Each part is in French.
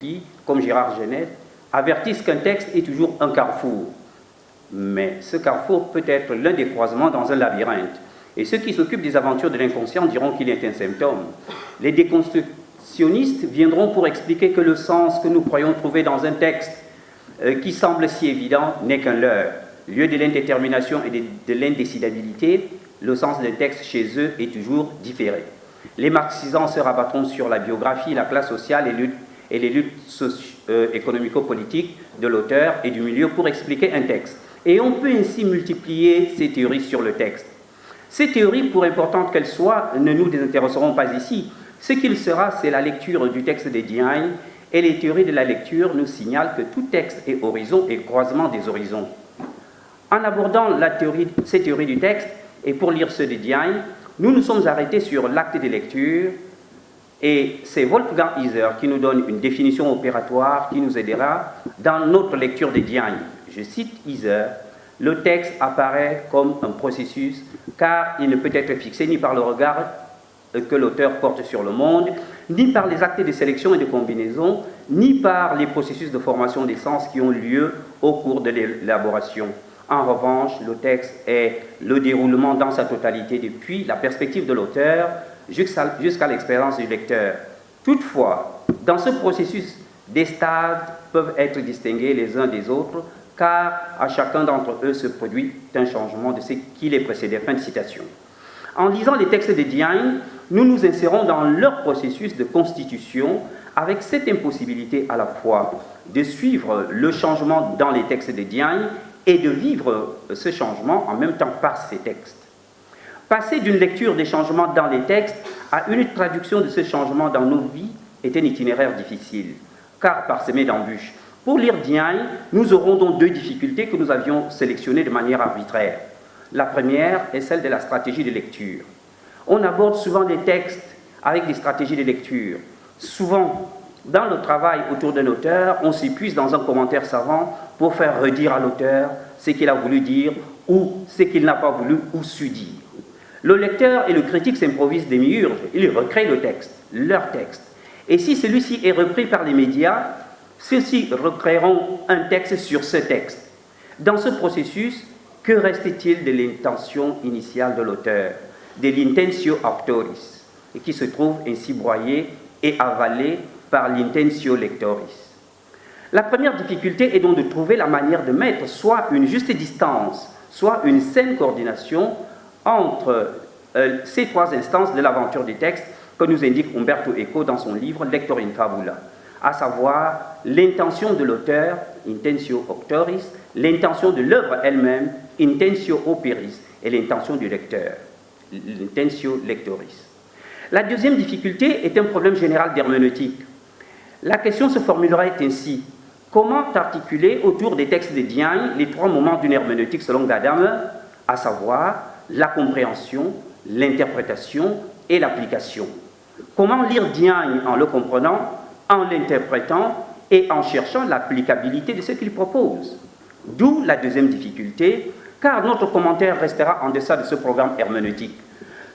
qui, comme Gérard Genette, avertissent qu'un texte est toujours un carrefour. Mais ce carrefour peut être l'un des croisements dans un labyrinthe. Et ceux qui s'occupent des aventures de l'inconscient diront qu'il est un symptôme. Les déconstructionnistes viendront pour expliquer que le sens que nous croyons trouver dans un texte qui semble si évident n'est qu'un leurre. Lieu de l'indétermination et de l'indécidabilité, le sens d'un texte chez eux est toujours différé. Les marxisants se rabattront sur la biographie, la classe sociale et les luttes économico-politiques de l'auteur et du milieu pour expliquer un texte. Et on peut ainsi multiplier ces théories sur le texte. Ces théories, pour importantes qu'elles soient, ne nous désintéresseront pas ici. Ce qu'il sera, c'est la lecture du texte de Diagne, et les théories de la lecture nous signalent que tout texte est horizon et croisement des horizons. En abordant ces théories du texte, et pour lire ceux de Diagne, nous nous sommes arrêtés sur l'acte de lecture, et c'est Wolfgang Iser qui nous donne une définition opératoire qui nous aidera dans notre lecture de Diagne. Je cite Iser, « Le texte apparaît comme un processus, car il ne peut être fixé ni par le regard que l'auteur porte sur le monde, ni par les actes de sélection et de combinaison, ni par les processus de formation des sens qui ont lieu au cours de l'élaboration. En revanche, le texte est le déroulement dans sa totalité depuis la perspective de l'auteur jusqu'à l'expérience du lecteur. Toutefois, dans ce processus, des stades peuvent être distingués les uns des autres, car à chacun d'entre eux se produit un changement de ce qui les précédait. » Fin de citation. En lisant les textes de Diagne, nous nous insérons dans leur processus de constitution avec cette impossibilité à la fois de suivre le changement dans les textes de Diagne et de vivre ce changement en même temps par ces textes. Passer d'une lecture des changements dans les textes à une traduction de ce changement dans nos vies est un itinéraire difficile, car parsemé d'embûches. Pour lire Diagne, nous aurons donc deux difficultés que nous avions sélectionnées de manière arbitraire. La première est celle de la stratégie de lecture. On aborde souvent des textes avec des stratégies de lecture. Souvent, dans le travail autour d'un auteur, on s'épuise dans un commentaire savant pour faire redire à l'auteur ce qu'il a voulu dire ou ce qu'il n'a pas voulu ou su dire. Le lecteur et le critique s'improvisent des miurges, ils recréent le texte, leur texte. Et si celui-ci est repris par les médias, ceux-ci recréeront un texte sur ce texte. Dans ce processus, que reste-t-il de l'intention initiale de l'auteur, de l'intentio auctoris, et qui se trouve ainsi broyé et avalé par l'intentio lectoris? La première difficulté est donc de trouver la manière de mettre soit une juste distance, soit une saine coordination entre ces trois instances de l'aventure du texte que nous indique Umberto Eco dans son livre Lector in Fabula, à savoir l'intention de l'auteur, intentio auctoris, l'intention de l'œuvre elle-même, intentio operis, et l'intention du lecteur, l'intentio lectoris. La deuxième difficulté est un problème général d'herméneutique. La question se formulerait ainsi: comment articuler autour des textes de Diagne les trois moments d'une herméneutique selon Gadamer, à savoir la compréhension, l'interprétation et l'application? Comment lire Diagne en le comprenant, en l'interprétant et en cherchant l'applicabilité de ce qu'il propose? D'où la deuxième difficulté, car notre commentaire restera en deçà de ce programme herméneutique.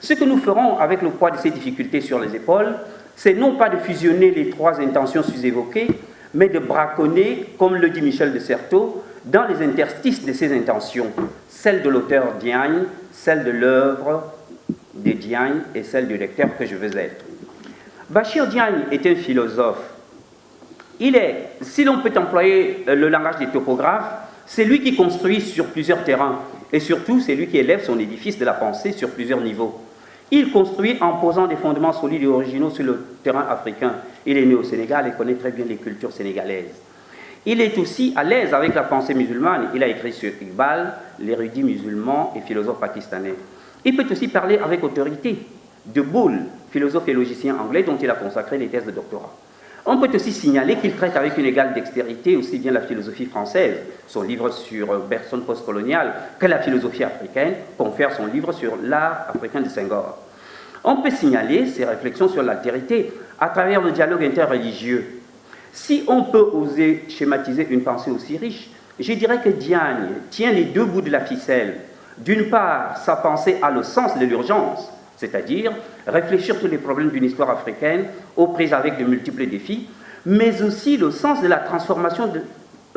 Ce que nous ferons avec le poids de ces difficultés sur les épaules, c'est non pas de fusionner les trois intentions sus-évoquées, mais de braconner, comme le dit Michel de Certeau, dans les interstices de ces intentions, celle de l'auteur Diagne, celle de l'œuvre de Diagne et celle du lecteur que je veux être. Bachir Diagne est un philosophe. Il est, si l'on peut employer le langage des topographes, c'est lui qui construit sur plusieurs terrains, et surtout c'est lui qui élève son édifice de la pensée sur plusieurs niveaux. Il construit en posant des fondements solides et originaux sur le terrain africain. Il est né au Sénégal et connaît très bien les cultures sénégalaises. Il est aussi à l'aise avec la pensée musulmane. Il a écrit sur Iqbal, l'érudit musulman et philosophe pakistanais. Il peut aussi parler avec autorité de Boole, philosophe et logicien anglais dont il a consacré les thèses de doctorat. On peut aussi signaler qu'il traite avec une égale dextérité aussi bien la philosophie française, son livre sur personne postcoloniale, que la philosophie africaine, confère son livre sur l'art africain de Senghor. On peut signaler ses réflexions sur l'altérité à travers le dialogue interreligieux. Si on peut oser schématiser une pensée aussi riche, je dirais que Diagne tient les deux bouts de la ficelle. D'une part, sa pensée a le sens de l'urgence, c'est-à-dire réfléchir tous les problèmes d'une histoire africaine aux prises avec de multiples défis, mais aussi le sens de la transformation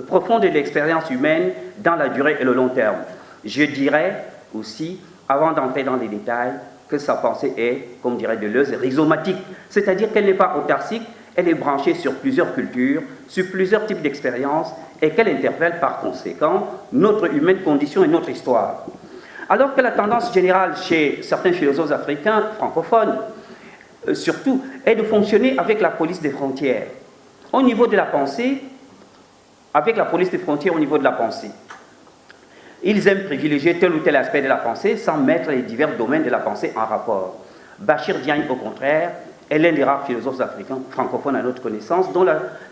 profonde de l'expérience humaine dans la durée et le long terme. Je dirais aussi, avant d'entrer dans les détails, que sa pensée est, comme dirait Deleuze, rhizomatique, c'est-à-dire qu'elle n'est pas autarcique, elle est branchée sur plusieurs cultures, sur plusieurs types d'expériences, et qu'elle interpelle par conséquent notre humaine condition et notre histoire. Alors que la tendance générale chez certains philosophes africains, francophones, surtout, est de fonctionner avec la police des frontières. Au niveau de la pensée, avec la police des frontières au niveau de la pensée. Ils aiment privilégier tel ou tel aspect de la pensée sans mettre les divers domaines de la pensée en rapport. Bachir Diagne, au contraire, est l'un des rares philosophes africains francophones à notre connaissance dont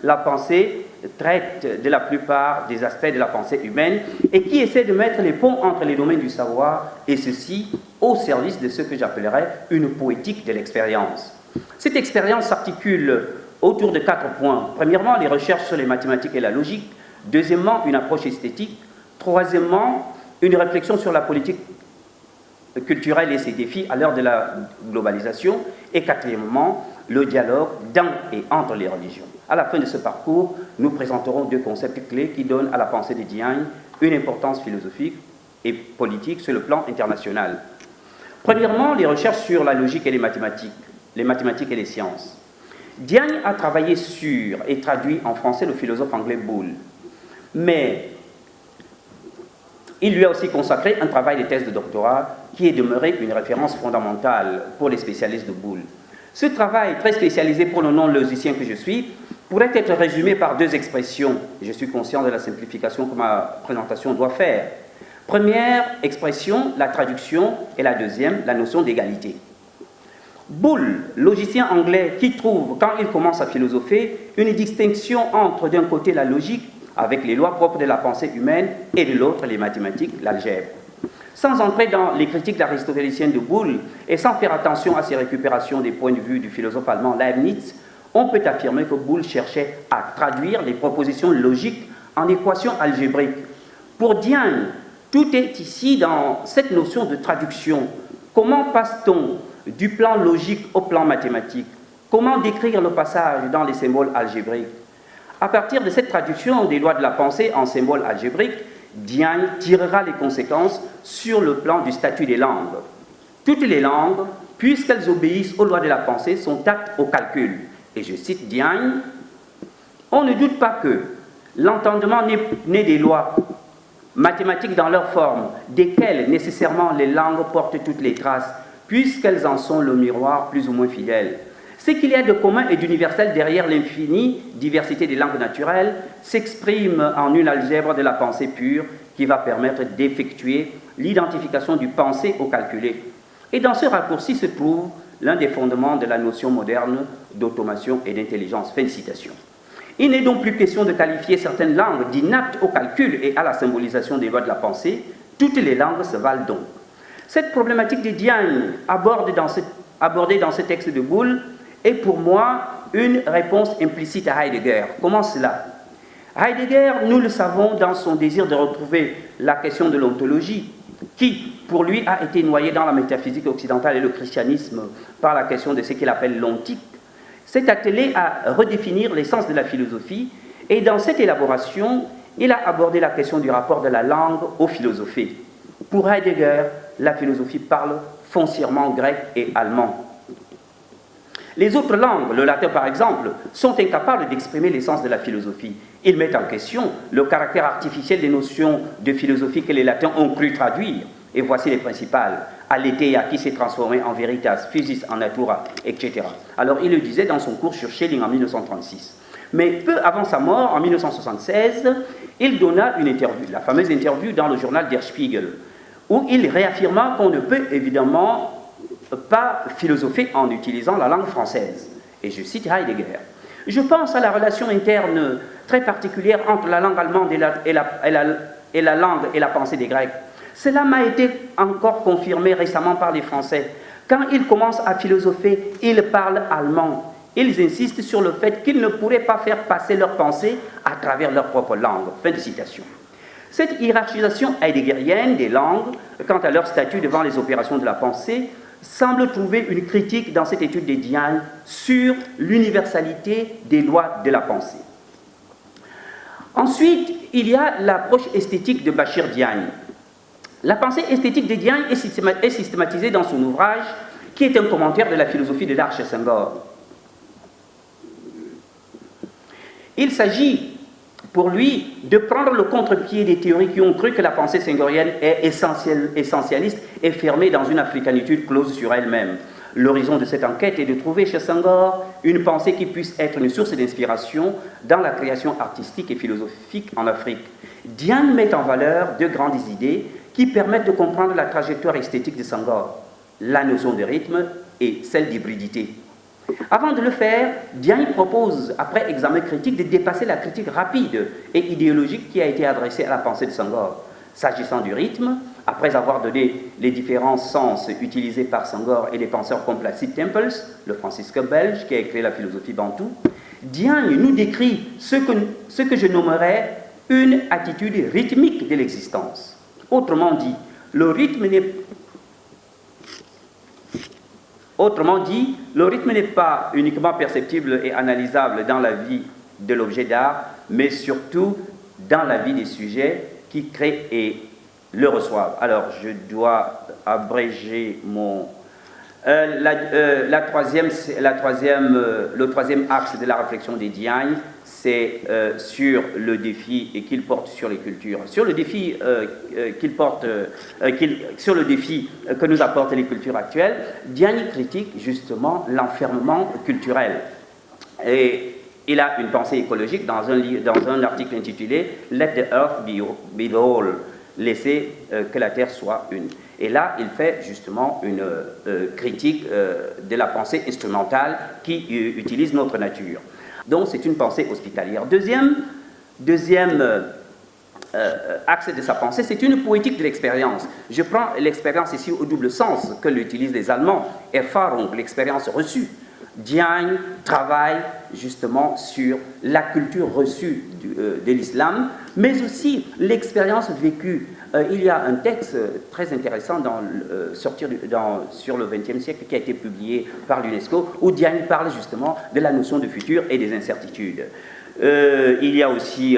la pensée traite de la plupart des aspects de la pensée humaine et qui essaie de mettre les ponts entre les domaines du savoir et ceci au service de ce que j'appellerais une poétique de l'expérience. Cette expérience s'articule autour de 4 points. Premièrement, les recherches sur les mathématiques et la logique. Deuxièmement, une approche esthétique. Troisièmement, une réflexion sur la politique culturelle et ses défis à l'heure de la globalisation. Et quatrièmement, le dialogue dans et entre les religions. À la fin de ce parcours, nous présenterons 2 concepts clés qui donnent à la pensée de Diagne une importance philosophique et politique sur le plan international. Premièrement, les recherches sur la logique et les mathématiques et les sciences. Diagne a travaillé sur et traduit en français le philosophe anglais Boole, mais il lui a aussi consacré un travail de thèse de doctorat qui est demeuré une référence fondamentale pour les spécialistes de Boole. Ce travail, très spécialisé pour le non-logicien que je suis, pourrait être résumé par 2 expressions. Je suis conscient de la simplification que ma présentation doit faire. Première expression, la traduction, et la deuxième, la notion d'égalité. Boole, logicien anglais qui trouve, quand il commence à philosopher, une distinction entre d'un côté la logique, avec les lois propres de la pensée humaine, et de l'autre les mathématiques, l'algèbre. Sans entrer dans les critiques aristotéliciennes de Boole, et sans faire attention à ses récupérations des points de vue du philosophe allemand Leibniz, on peut affirmer que Boole cherchait à traduire les propositions logiques en équations algébriques. Pour Diagne, tout est ici dans cette notion de traduction. Comment passe-t-on du plan logique au plan mathématique? Comment décrire le passage dans les symboles algébriques? À partir de cette traduction des lois de la pensée en symboles algébriques, Diagne tirera les conséquences sur le plan du statut des langues. Toutes les langues, puisqu'elles obéissent aux lois de la pensée, sont aptes au calcul. Et je cite Diagne, « On ne doute pas que l'entendement né des lois mathématiques dans leur forme, desquelles nécessairement les langues portent toutes les traces, puisqu'elles en sont le miroir plus ou moins fidèle. Ce qu'il y a de commun et d'universel derrière l'infinie diversité des langues naturelles s'exprime en une algèbre de la pensée pure qui va permettre d'effectuer l'identification du pensé au calculé. Et dans ce raccourci se trouve l'un des fondements de la notion moderne d'automation et d'intelligence. » Fin de citation. Il n'est donc plus question de qualifier certaines langues d'inaptes au calcul et à la symbolisation des lois de la pensée. Toutes les langues se valent donc. Cette problématique de Diagne abordée dans ce texte de Boole est pour moi une réponse implicite à Heidegger. Comment cela? Heidegger, nous le savons, dans son désir de retrouver la question de l'ontologie, qui, pour lui, a été noyée dans la métaphysique occidentale et le christianisme par la question de ce qu'il appelle l'ontique, s'est attelé à redéfinir l'essence de la philosophie, et dans cette élaboration, il a abordé la question du rapport de la langue aux philosophies. Pour Heidegger, la philosophie parle foncièrement grec et allemand. Les autres langues, le latin par exemple, sont incapables d'exprimer l'essence de la philosophie. Ils mettent en question le caractère artificiel des notions de philosophie que les latins ont cru traduire. Et voici les principales. Aletheia, qui s'est transformé en veritas, physis en natura, etc. Alors il le disait dans son cours sur Schelling en 1936. Mais peu avant sa mort, en 1976, il donna une interview, la fameuse interview dans le journal Der Spiegel, où il réaffirma qu'on ne peut évidemment pas philosopher en utilisant la langue française. Et je cite Heidegger. Je pense à la relation interne très particulière entre la langue allemande et la langue et la pensée des Grecs. Cela m'a été encore confirmé récemment par les Français. Quand ils commencent à philosopher, ils parlent allemand. Ils insistent sur le fait qu'ils ne pourraient pas faire passer leur pensée à travers leur propre langue. Fin de citation. Cette hiérarchisation heideggerienne des langues, quant à leur statut devant les opérations de la pensée, semble trouver une critique dans cette étude des Diagne sur l'universalité des lois de la pensée. Ensuite, il y a l'approche esthétique de Bachir Diagne. La pensée esthétique de Diagne est systématisée dans son ouvrage, qui est un commentaire de la philosophie de l'art chez Senghor. Il s'agit, pour lui, de prendre le contre-pied des théories qui ont cru que la pensée senghorienne est essentialiste et fermée dans une africanitude close sur elle-même. L'horizon de cette enquête est de trouver chez Senghor une pensée qui puisse être une source d'inspiration dans la création artistique et philosophique en Afrique. Diagne met en valeur deux grandes idées qui permettent de comprendre la trajectoire esthétique de Senghor, la notion de rythme et celle d'hybridité. Avant de le faire, Diagne propose, après examen critique, de dépasser la critique rapide et idéologique qui a été adressée à la pensée de Senghor. S'agissant du rythme, après avoir donné les différents sens utilisés par Senghor et les penseurs comme Placide Tempels, le franciscain belge qui a écrit la philosophie bantoue, Diagne nous décrit ce que je nommerais une attitude rythmique de l'existence. Autrement dit, le rythme n'est pas uniquement perceptible et analysable dans la vie de l'objet d'art, mais surtout dans la vie des sujets qui créent et le reçoivent. Alors, je dois abréger mon... le troisième axe de la réflexion des Diagne, c'est sur le défi et qu'il porte sur les cultures. Sur le défi que nous apportent les cultures actuelles, Diagne critique justement l'enfermement culturel. Et il a une pensée écologique dans un article intitulé « Let the earth be the whole », laisser que la terre soit une. Et là, il fait justement une critique de la pensée instrumentale qui utilise notre nature. Donc, c'est une pensée hospitalière. Deuxième axe de sa pensée, c'est une poétique de l'expérience. Je prends l'expérience ici au double sens que l'utilisent les Allemands, Erfahrung, l'expérience reçue. Diagne travaille justement sur la culture reçue de l'islam, mais aussi l'expérience vécue. Il y a un texte très intéressant sur le XXe siècle qui a été publié par l'UNESCO, où Diagne parle justement de la notion de futur et des incertitudes. Il y a aussi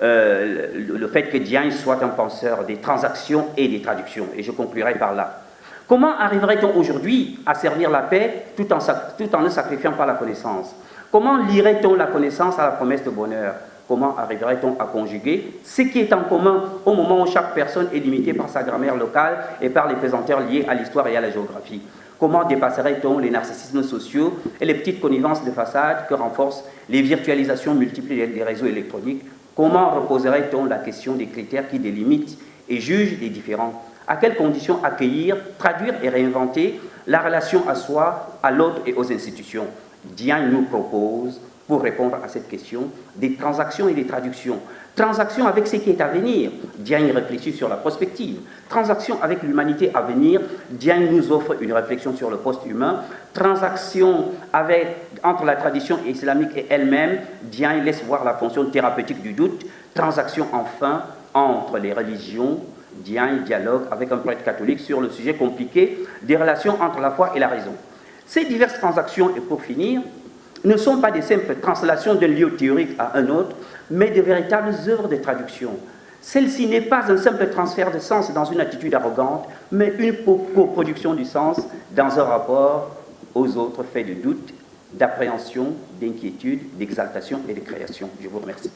le fait que Diagne soit un penseur des transactions et des traductions, et je conclurai par là. Comment arriverait-on aujourd'hui à servir la paix tout en ne sacrifiant pas la connaissance? Comment lierait-on la connaissance à la promesse de bonheur? Comment arriverait-on à conjuguer ce qui est en commun au moment où chaque personne est limitée par sa grammaire locale et par les pesanteurs liés à l'histoire et à la géographie? Comment dépasserait-on les narcissismes sociaux et les petites connivences de façade que renforcent les virtualisations multiples des réseaux électroniques? Comment reposerait-on la question des critères qui délimitent et jugent les différents? À quelles conditions accueillir, traduire et réinventer la relation à soi, à l'autre et aux institutions? Diagne nous propose, pour répondre à cette question, des transactions et des traductions. Transactions avec ce qui est à venir. Diagne réfléchit sur la prospective. Transactions avec l'humanité à venir. Diagne nous offre une réflexion sur le post-humain. Transactions entre la tradition islamique et elle-même. Diagne laisse voir la fonction thérapeutique du doute. Transactions enfin entre les religions. Diagne dialogue avec un prêtre catholique sur le sujet compliqué des relations entre la foi et la raison. Ces diverses transactions, et pour finir, ne sont pas des simples translations d'un lieu théorique à un autre, mais de véritables œuvres de traduction. Celle-ci n'est pas un simple transfert de sens dans une attitude arrogante, mais une coproduction du sens dans un rapport aux autres fait de doute, d'appréhension, d'inquiétude, d'exaltation et de création. Je vous remercie.